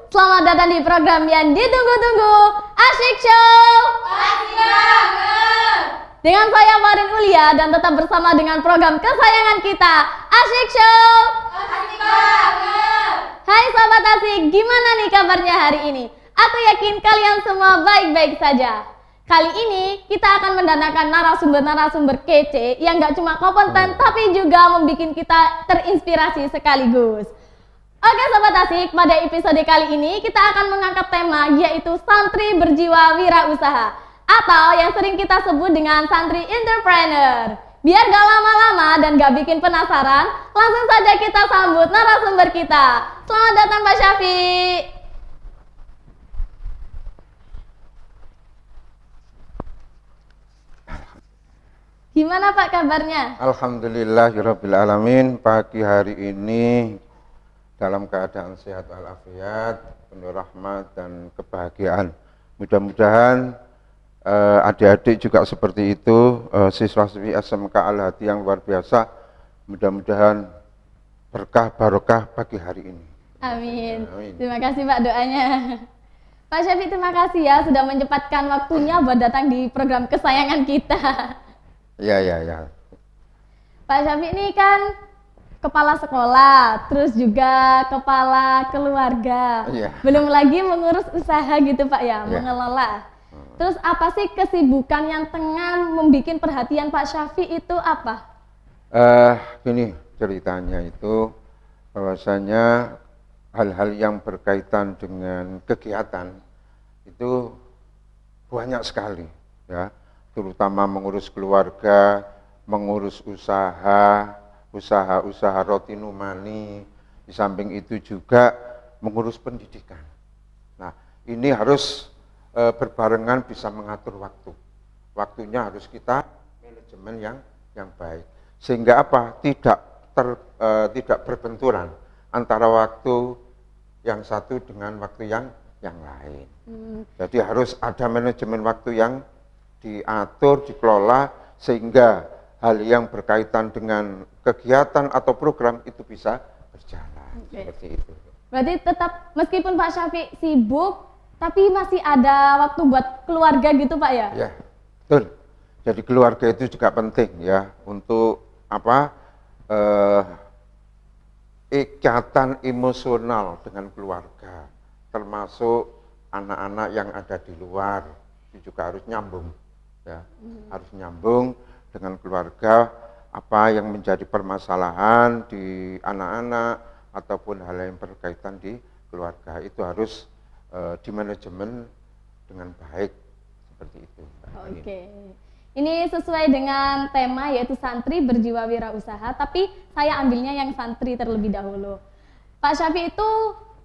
Selamat datang di program yang ditunggu-tunggu, Asyik Show. Asik banget. Dengan saya Marin Ulia dan tetap bersama dengan program kesayangan kita, Asyik Show. Asik banget. Hai sahabat Asyik, gimana nih kabarnya hari ini? Aku yakin kalian semua baik-baik saja. Kali ini kita akan mendatangkan narasumber-narasumber kece yang gak cuma kompeten tapi juga membuat kita terinspirasi sekaligus. Oke Sobat Asyik, pada episode kali ini kita akan mengangkat tema yaitu santri berjiwa wirausaha atau yang sering kita sebut dengan santri entrepreneur. Biar gak lama-lama dan gak bikin penasaran, langsung saja kita sambut narasumber kita. Selamat datang Pak Syafiq. Gimana Pak kabarnya? Alhamdulillahirrabbilalamin. Pagi hari ini dalam keadaan sehat walafiat, penuh rahmat dan kebahagiaan. Mudah-mudahan adik-adik juga seperti itu, siswa-siswi SMK Al-Hadi yang luar biasa. Mudah-mudahan berkah barokah pagi hari ini. Amin. Amin. Terima kasih Pak doanya. Pak Syafiq terima kasih ya sudah menyempatkan waktunya buat datang di program kesayangan kita. Ya. Pak Syafiq ini kan kepala sekolah, terus juga kepala keluarga. Iya. Belum lagi mengurus usaha gitu Pak ya, Iya. mengelola. Terus apa sih kesibukan yang tengah membuat perhatian Pak Syafiq itu apa? Gini ceritanya itu bahwasanya hal-hal yang berkaitan dengan kegiatan itu banyak sekali ya, terutama mengurus keluarga, mengurus usaha roti numani, di samping itu juga mengurus pendidikan. Nah, ini harus berbarengan bisa mengatur waktu. Waktunya harus kita manajemen yang baik. Sehingga apa? Tidak berbenturan antara waktu yang satu dengan waktu yang lain. Jadi harus ada manajemen waktu yang diatur, dikelola sehingga hal yang berkaitan dengan kegiatan atau program itu bisa berjalan. Seperti itu. Berarti tetap meskipun Pak Syafiq sibuk, tapi masih ada waktu buat keluarga gitu Pak ya? Ya, betul. Jadi keluarga itu juga penting ya untuk apa? Ikatan emosional dengan keluarga, termasuk anak-anak yang ada di luar itu juga harus nyambung. Ya, harus nyambung dengan keluarga, apa yang menjadi permasalahan di anak-anak ataupun hal yang berkaitan di keluarga itu harus dimanajemen dengan baik seperti itu. Oke. Ini sesuai dengan tema yaitu santri berjiwa wirausaha, tapi saya ambilnya yang santri terlebih dahulu. Pak Syafiq itu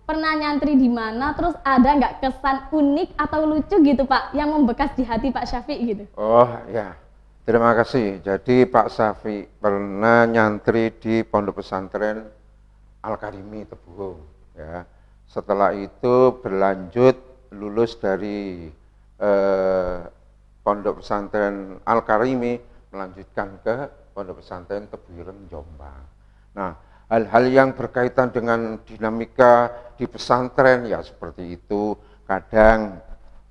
pernah nyantri di mana, terus ada nggak kesan unik atau lucu gitu Pak, yang membekas di hati Pak Syafiq gitu? Oh ya, terima kasih. Jadi Pak Syafiq pernah nyantri di Pondok Pesantren Al-Karimi Tebuhung. Ya. Setelah itu berlanjut lulus dari Pondok Pesantren Al-Karimi melanjutkan ke Pondok Pesantren Tebuireng Jombang. Nah, hal-hal yang berkaitan dengan dinamika di pesantren ya seperti itu, kadang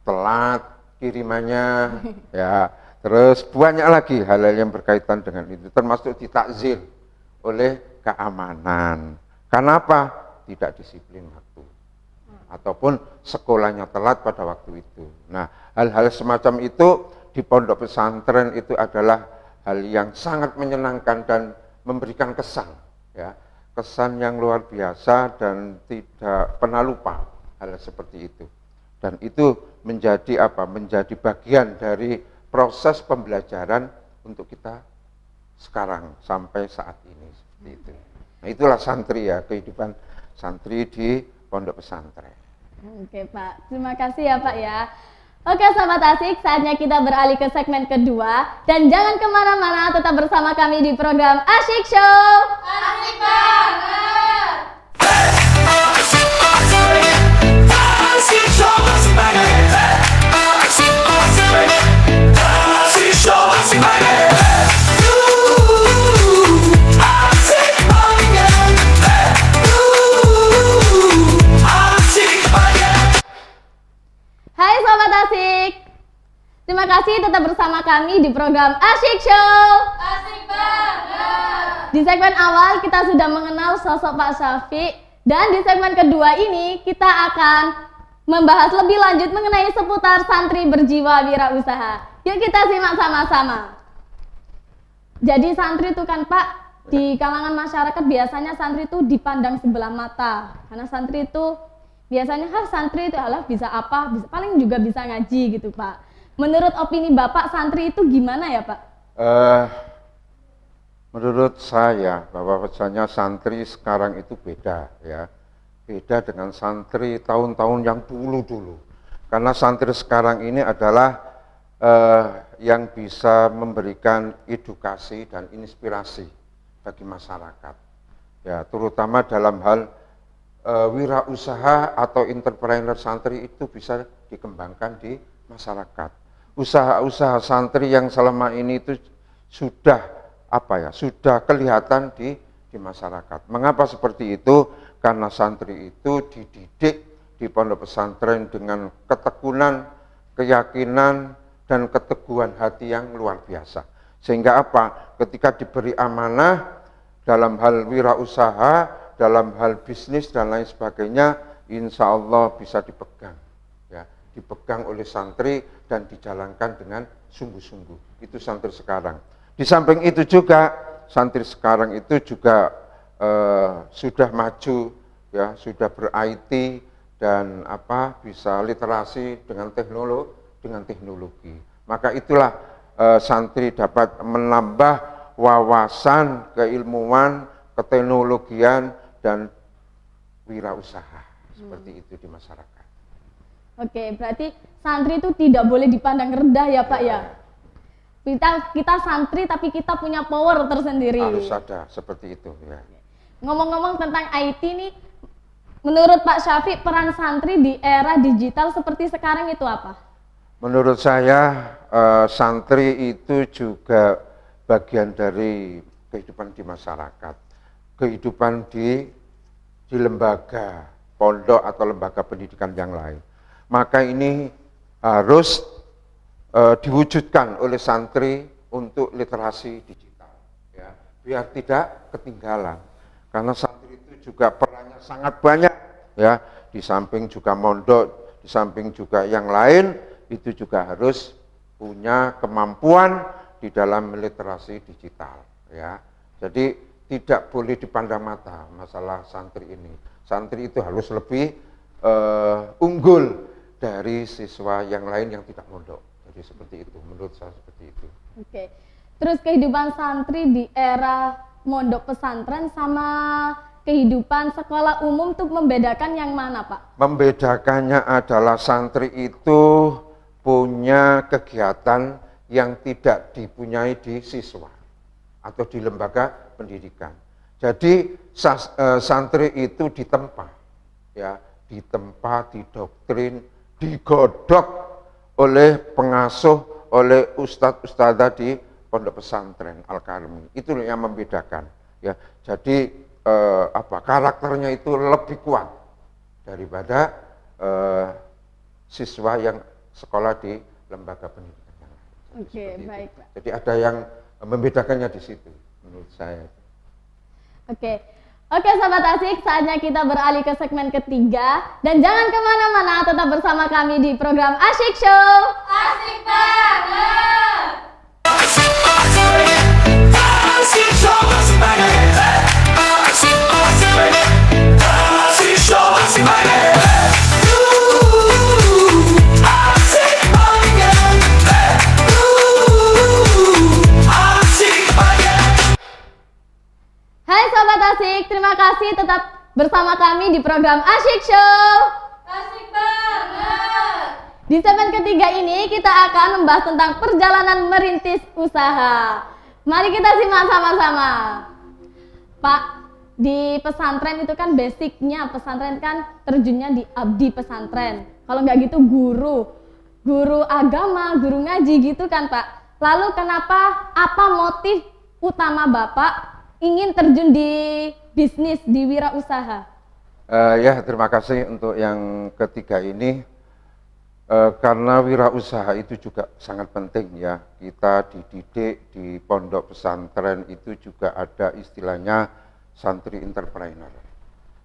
telat kirimannya ya, terus banyak lagi hal-hal yang berkaitan dengan itu, termasuk ditakzir oleh keamanan. Kenapa? Tidak disiplin waktu ataupun sekolahnya telat pada waktu itu. Nah, hal-hal semacam itu di pondok pesantren itu adalah hal yang sangat menyenangkan dan memberikan kesan ya. Kesan yang luar biasa dan tidak pernah lupa hal seperti itu. Dan itu menjadi apa? Menjadi bagian dari proses pembelajaran untuk kita sekarang sampai saat ini seperti itu. Nah, itulah santri ya, kehidupan santri di pondok pesantren. Oke Pak, terima kasih ya Pak ya. Oke Sobat Asyik, saatnya kita beralih ke segmen kedua. Dan jangan kemana-mana, tetap bersama kami di program Asyik Show. Asik banget. Asik bersama kami di program Asyik Show. Asik banget. Di segmen awal kita sudah mengenal sosok Pak Syafiq, dan di segmen kedua ini kita akan membahas lebih lanjut mengenai seputar santri berjiwa wirausaha. Yuk kita simak sama-sama. Jadi santri itu kan Pak, di kalangan masyarakat biasanya santri itu dipandang sebelah mata. Karena santri itu biasanya santri itu adalah bisa apa, paling juga bisa ngaji gitu Pak. Menurut opini Bapak, santri itu gimana ya Pak? Menurut saya bahwa pesannya santri sekarang itu beda ya. Beda dengan santri tahun-tahun yang dulu. Karena santri sekarang ini adalah yang bisa memberikan edukasi dan inspirasi bagi masyarakat. Ya, terutama dalam hal wirausaha atau entrepreneur santri itu bisa dikembangkan di masyarakat. Usaha-usaha santri yang selama ini itu sudah kelihatan di masyarakat. Mengapa seperti itu? Karena santri itu dididik di pondok pesantren dengan ketekunan, keyakinan, dan keteguhan hati yang luar biasa. Sehingga apa? Ketika diberi amanah dalam hal wirausaha, dalam hal bisnis dan lain sebagainya, insya Allah bisa dipegang. Ya, dipegang oleh santri dan dijalankan dengan sungguh-sungguh. Itu santri sekarang. Di samping itu juga, santri sekarang itu juga sudah maju, ya, sudah ber-IT dan bisa literasi dengan teknologi. Maka itulah santri dapat menambah wawasan, keilmuan, keteknologian dan wirausaha seperti itu di masyarakat. Oke, berarti santri itu tidak boleh dipandang rendah ya Pak ya? Kita santri tapi kita punya power tersendiri. Harus ada seperti itu ya. Ngomong-ngomong tentang IT nih, menurut Pak Syafiq peran santri di era digital seperti sekarang itu apa? Menurut saya santri itu juga bagian dari kehidupan di masyarakat, kehidupan di lembaga, pondok atau lembaga pendidikan yang lain. Maka ini harus diwujudkan oleh santri untuk literasi digital, ya, biar tidak ketinggalan. Karena santri itu juga perannya sangat banyak, ya, di samping juga mondok, di samping juga yang lain, itu juga harus punya kemampuan di dalam literasi digital, ya. Jadi tidak boleh dipandang mata masalah santri ini. Santri itu harus lebih unggul dari siswa yang lain yang tidak mondok. Jadi seperti itu, menurut saya seperti itu. Oke. Terus kehidupan santri di era mondok pesantren sama kehidupan sekolah umum tuh membedakan yang mana Pak? Membedakannya adalah santri itu punya kegiatan yang tidak dipunyai di siswa atau di lembaga pendidikan. Jadi santri itu ditempa, ya, ditempa, didoktrin, digodok oleh pengasuh, oleh ustadz-ustadzah di pondok pesantren Al-Karmi. Itu yang membedakan, ya. Jadi karakternya itu lebih kuat daripada siswa yang sekolah di lembaga pendidikan yang lain. Oke, baik Pak. Jadi ada yang membedakannya di situ menurut saya. Oke Sobat Asyik, saatnya kita beralih ke segmen ketiga. Dan jangan kemana-mana, tetap bersama kami di program Asyik Show. Asik banget. Hai Sobat Asyik, terima kasih tetap bersama kami di program Asyik Show. Asik banget. Di segmen ketiga ini kita akan membahas tentang perjalanan merintis usaha. Mari kita simak sama-sama. Pak, di pesantren itu kan basicnya pesantren kan terjunnya di abdi pesantren. Kalau nggak gitu guru agama, guru ngaji gitu kan Pak. Lalu kenapa, apa motif utama Bapak ingin terjun di bisnis, di wirausaha? Ya, terima kasih untuk yang ketiga ini. Karena wirausaha itu juga sangat penting ya. Kita dididik di pondok pesantren itu juga ada istilahnya santri entrepreneur.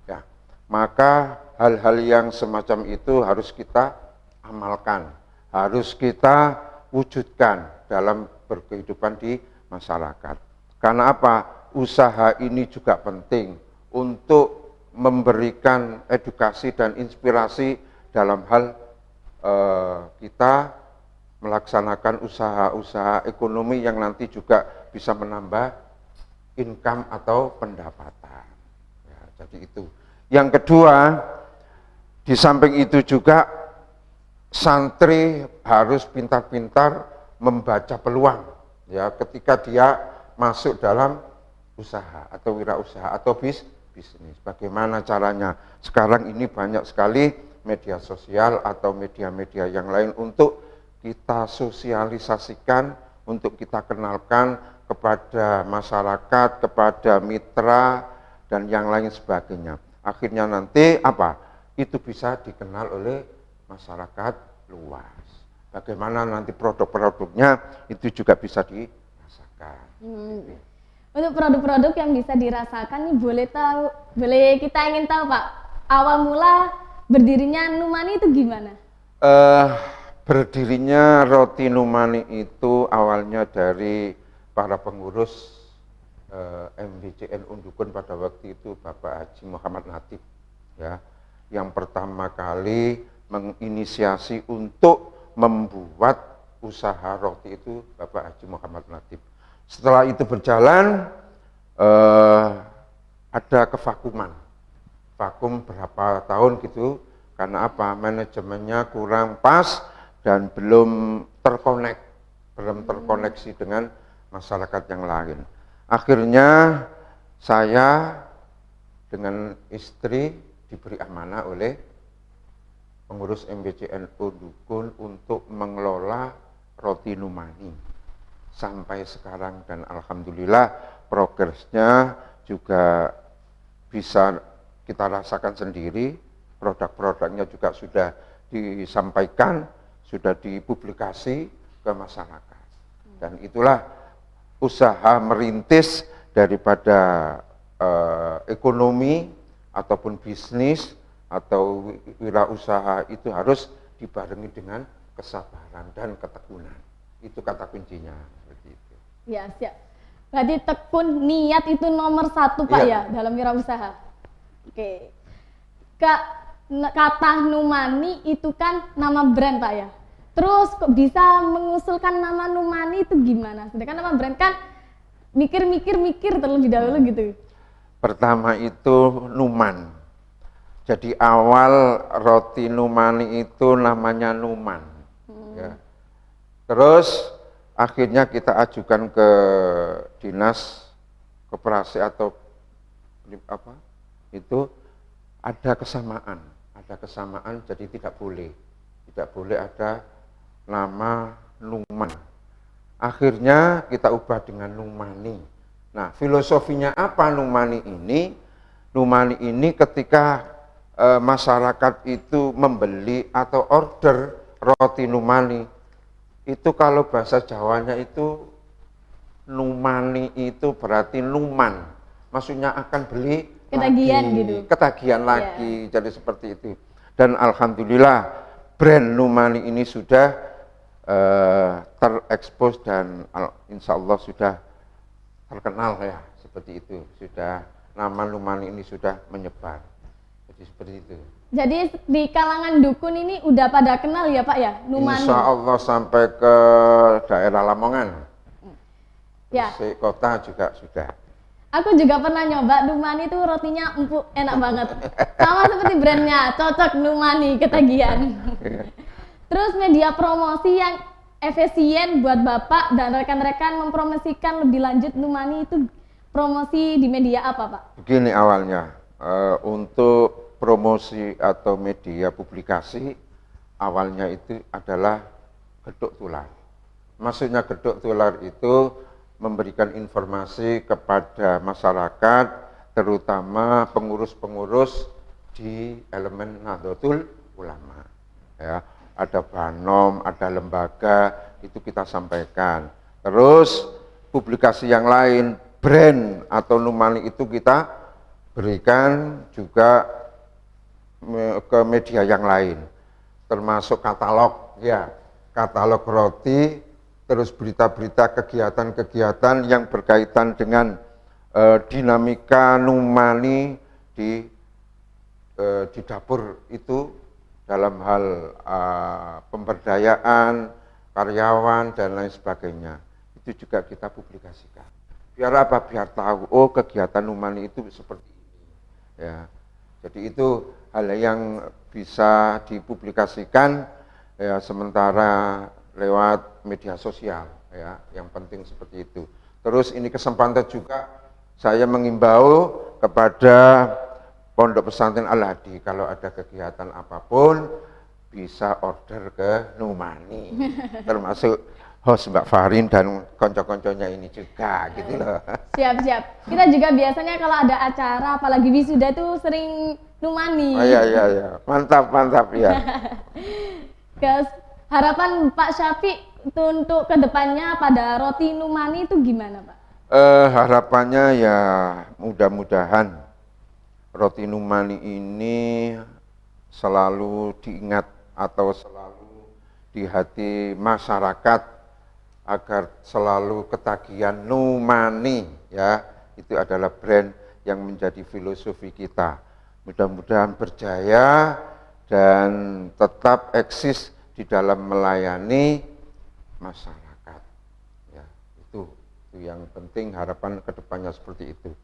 Ya, maka hal-hal yang semacam itu harus kita amalkan, harus kita wujudkan dalam berkehidupan di masyarakat. Karena apa? Usaha ini juga penting untuk memberikan edukasi dan inspirasi dalam hal kita melaksanakan usaha-usaha ekonomi yang nanti juga bisa menambah income atau pendapatan. Ya, jadi itu. Yang kedua, di samping itu juga santri harus pintar-pintar membaca peluang. Ya, ketika dia masuk dalam usaha atau wirausaha atau bisnis. Bagaimana caranya? Sekarang ini banyak sekali media sosial atau media-media yang lain untuk kita sosialisasikan, untuk kita kenalkan kepada masyarakat, kepada mitra, dan yang lain sebagainya. Akhirnya nanti apa? Itu bisa dikenal oleh masyarakat luas. Bagaimana nanti produk-produknya itu juga bisa dirasakan. Untuk produk-produk yang bisa dirasakan nih boleh kita ingin tahu Pak, awal mula berdirinya Numani itu gimana? Berdirinya Roti Numani itu awalnya dari para pengurus MBCN Undukun pada waktu itu Bapak Haji Muhammad Latif, ya, yang pertama kali menginisiasi untuk membuat usaha roti itu Bapak Haji Muhammad Latif. Setelah itu berjalan ada vakum berapa tahun gitu, karena apa? Manajemennya kurang pas dan belum terkoneksi dengan masyarakat yang lain. Akhirnya saya dengan istri diberi amanah oleh pengurus MBCN Dukun untuk mengelola Roti Numani sampai sekarang, dan alhamdulillah progresnya juga bisa kita rasakan sendiri. Produk-produknya juga sudah disampaikan, sudah dipublikasi ke masyarakat. Dan itulah usaha merintis daripada ekonomi ataupun bisnis atau wirausaha itu harus dibarengi dengan kesabaran dan ketekunan. Itu kata kuncinya, seperti itu. Ya, siap. Berarti tekun, niat itu nomor satu Pak ya dalam wirausaha. Oke. Kata Numani itu kan nama brand Pak ya. Terus kok bisa mengusulkan nama Numani itu gimana? Sedangkan nama brand kan mikir terlebih dahulu gitu. Pertama itu Numan. Jadi awal Roti Numani itu namanya Numan. Ya. Terus akhirnya kita ajukan ke dinas koperasi atau apa itu, ada kesamaan jadi tidak boleh ada nama Numan. Akhirnya kita ubah dengan Numani. Nah, filosofinya apa Numani ini? Numani ini ketika masyarakat itu membeli atau order roti Numani, itu kalau bahasa Jawanya itu Numani itu berarti Numan, maksudnya akan beli ketagihan lagi, jadi seperti itu. Dan alhamdulillah brand Numani ini sudah terekspos dan insya Allah sudah terkenal ya, seperti itu. Sudah nama Numani ini sudah menyebar, jadi seperti itu. Jadi di kalangan dukun ini udah pada kenal ya Pak ya, Numani? Insya Allah sampai ke daerah Lamongan, ya. Kota juga sudah. Aku juga pernah nyoba Numani itu, rotinya empuk, enak banget. Sama seperti brandnya, cocok Numani, ketagihan. Terus media promosi yang efisien buat Bapak dan rekan-rekan mempromosikan lebih lanjut Numani itu promosi di media apa Pak? Begini awalnya, untuk promosi atau media publikasi awalnya itu adalah Gedok Tular. Maksudnya Gedok Tular itu memberikan informasi kepada masyarakat, terutama pengurus-pengurus di elemen Nahdlatul Ulama, ya, ada banom, ada lembaga, itu kita sampaikan. Terus publikasi yang lain, brand atau Numani itu kita berikan juga ke media yang lain, termasuk katalog, ya, katalog roti, terus berita-berita kegiatan-kegiatan yang berkaitan dengan dinamika Numani di dapur itu dalam hal pemberdayaan karyawan dan lain sebagainya. Itu juga kita publikasikan. Biar apa? Biar tahu, oh kegiatan Numani itu seperti ini. Ya, jadi itu hal yang bisa dipublikasikan ya, sementara lewat media sosial, ya, yang penting seperti itu. Terus ini kesempatan juga saya mengimbau kepada Pondok Pesantren Al-Hadi, kalau ada kegiatan apapun bisa order ke Numani, termasuk host Mbak Farin dan konco-konconya ini juga, gitu loh. Siap. Kita juga biasanya kalau ada acara, apalagi wisuda itu sering Numani. Oh, iya, mantap ya. Harapan Pak Syafiq untuk kedepannya pada roti Numani itu gimana, Pak? Harapannya ya mudah-mudahan roti Numani ini selalu diingat atau selalu di hati masyarakat agar selalu ketagihan Numani, ya, itu adalah brand yang menjadi filosofi kita. Mudah-mudahan berjaya dan tetap eksis di dalam melayani masyarakat. Ya, itu yang penting, harapan kedepannya seperti itu.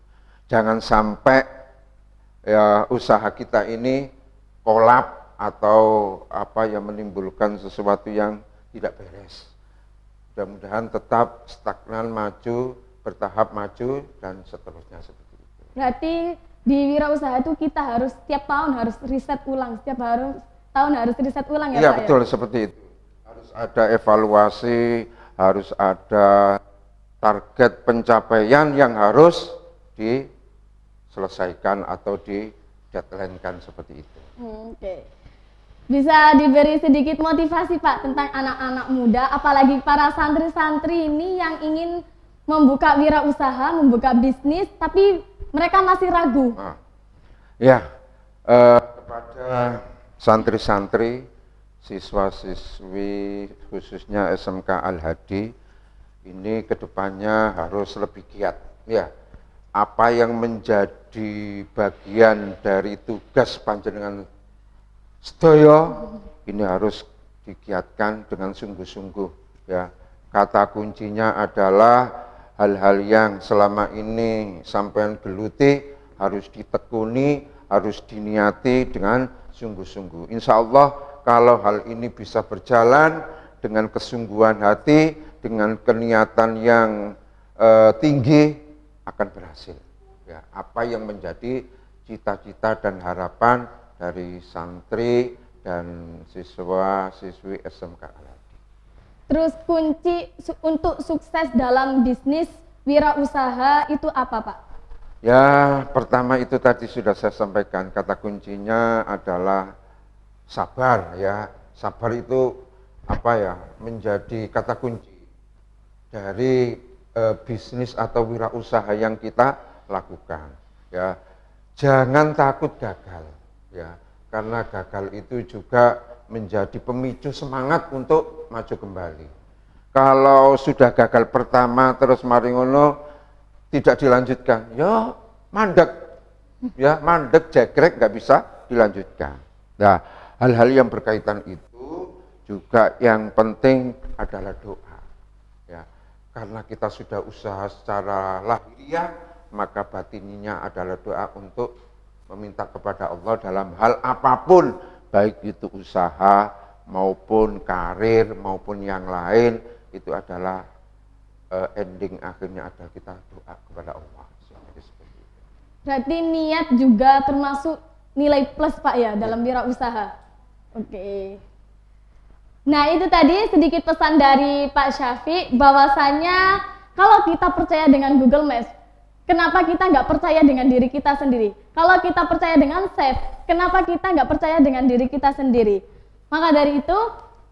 Jangan sampai ya usaha kita ini kolap atau apa yang menimbulkan sesuatu yang tidak beres. Mudah-mudahan tetap stagnan, maju, bertahap maju dan seterusnya seperti itu. Berarti di wirausaha itu kita harus setiap tahun harus riset ulang, tahun harus riset ulang ya, Iya, Pak? Betul, seperti itu. Harus ada evaluasi, harus ada target pencapaian yang harus diselesaikan atau di deadline-kan seperti itu. Oke. Bisa diberi sedikit motivasi Pak tentang anak-anak muda, apalagi para santri-santri ini yang ingin membuka wirausaha, membuka bisnis, tapi mereka masih ragu. Kepada santri-santri, siswa-siswi khususnya SMK Al-Hadi, ini kedepannya harus lebih giat. Ya, apa yang menjadi bagian dari tugas panjenengan sedaya ini harus digiatkan dengan sungguh-sungguh. Ya, kata kuncinya adalah hal-hal yang selama ini sampean geluti harus ditekuni, harus diniati dengan sungguh-sungguh. Insya Allah kalau hal ini bisa berjalan dengan kesungguhan hati, dengan keniatan yang tinggi, akan berhasil. Ya, apa yang menjadi cita-cita dan harapan dari santri dan siswa-siswi SMK Al-Hadi. Terus kunci untuk sukses dalam bisnis wirausaha itu apa, Pak? Ya, pertama itu tadi sudah saya sampaikan, kata kuncinya adalah sabar, ya. Sabar itu apa ya? Menjadi kata kunci dari bisnis atau wirausaha yang kita lakukan, ya. Jangan takut gagal, ya. Karena gagal itu juga menjadi pemicu semangat untuk maju kembali. Kalau sudah gagal pertama terus mari ngono tidak dilanjutkan, ya mandek jegrek, nggak bisa dilanjutkan. Nah, hal-hal yang berkaitan itu juga yang penting adalah doa, ya. Karena kita sudah usaha secara lahiriah, maka batininya adalah doa untuk meminta kepada Allah dalam hal apapun, baik itu usaha maupun karir maupun yang lain, itu adalah ending akhirnya adalah kita doa kepada Allah. Berarti niat juga termasuk nilai plus Pak ya dalam wirausaha. Oke. Nah itu tadi sedikit pesan dari Pak Syafiq bahwasanya kalau kita percaya dengan Google Maps, kenapa kita nggak percaya dengan diri kita sendiri? Kalau kita percaya dengan Chef, kenapa kita nggak percaya dengan diri kita sendiri? Maka dari itu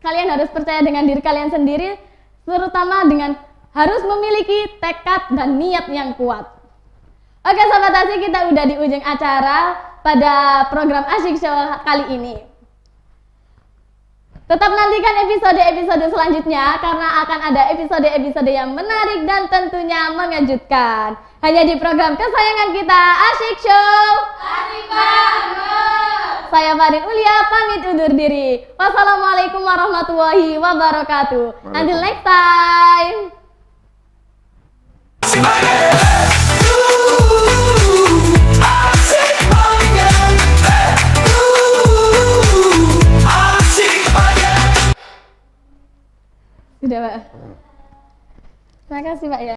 kalian harus percaya dengan diri kalian sendiri, terutama dengan harus memiliki tekad dan niat yang kuat. Oke Sobat Asik, kita udah di ujung acara pada program Asyik Show kali ini. Tetap nantikan episode-episode selanjutnya karena akan ada episode-episode yang menarik dan tentunya mengejutkan. Hanya di program kesayangan kita, Asyik Show. Asik banget. Saya Farin Ulia pamit undur diri. Wassalamualaikum warahmatullahi wabarakatuh. Until next time. Sudah Pak. Terima kasih Pak ya.